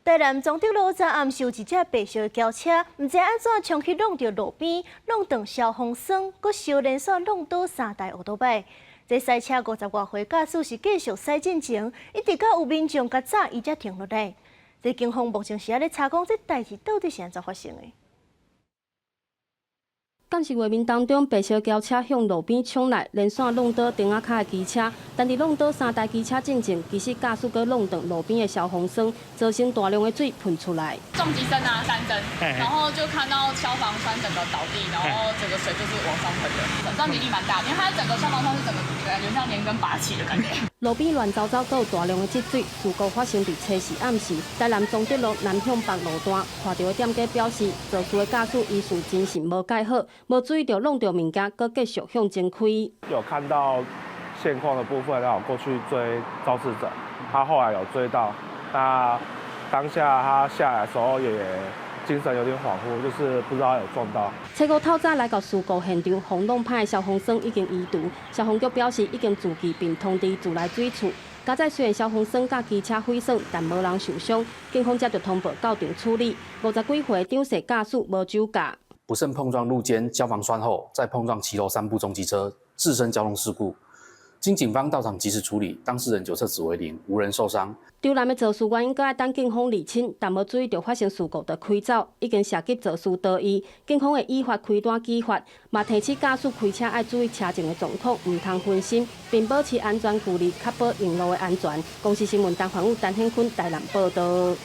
台南中德路昨暗有一只白烧轿车，唔知安怎冲去弄到路边，弄断消防栓，佮烧连续弄倒3台奥多摆。这赛车50多岁驾驶是继续驶进前，一直到有民众甲早，伊才停落来。这警方目前是咧查讲，这代志到底是安怎发生的？监视画面当中，白烧轿车向路边冲来，连续弄倒顶仔卡的机车。但伫弄倒3台机车进前，其实驾驶阁弄断路边的消防栓，造成大量的水喷出来。重击声啊，3声，然后就看到消防栓整个倒地，然后整个水就是往上喷的，这样比例蛮大的，因为它整个消防栓是整个感觉像连根拔起的感觉。路边乱糟糟，都有大量的积水。事故发生伫初时暗时，台南中德路南向北路段，看到的店家表示，肇事的驾驶医术精神无盖好，无注意到弄到物件，阁继续向前开。有看到现况的部分，然后过去追肇事者，他后来有追到，那当下他下来的时候也精神有点恍惚，就是不知道有撞到。初5透早来到事故现场，防弄派的消防栓已经移除。消防局表示，已经自记并通知自来水处。加在虽然消防栓甲机车毁损，但无人受伤。警方接到通报到场处理。50几岁的长势驾驶无酒驾。不慎碰撞路肩消防栓后，再碰撞骑楼3部重机车，致生交通事故。经警方到场及时处理，当事人酒测值为0，无人受伤。丢男的肇事原因，搁要等警方厘清，但无注意到发生事故就开走，已经涉及肇事逃逸。警方会依法开单举发，嘛提醒驾驶开车要注意车前的状况，唔通分心，并保持安全距离，确保沿路的安全。公司新闻陈焕武、陈显坤台南报道。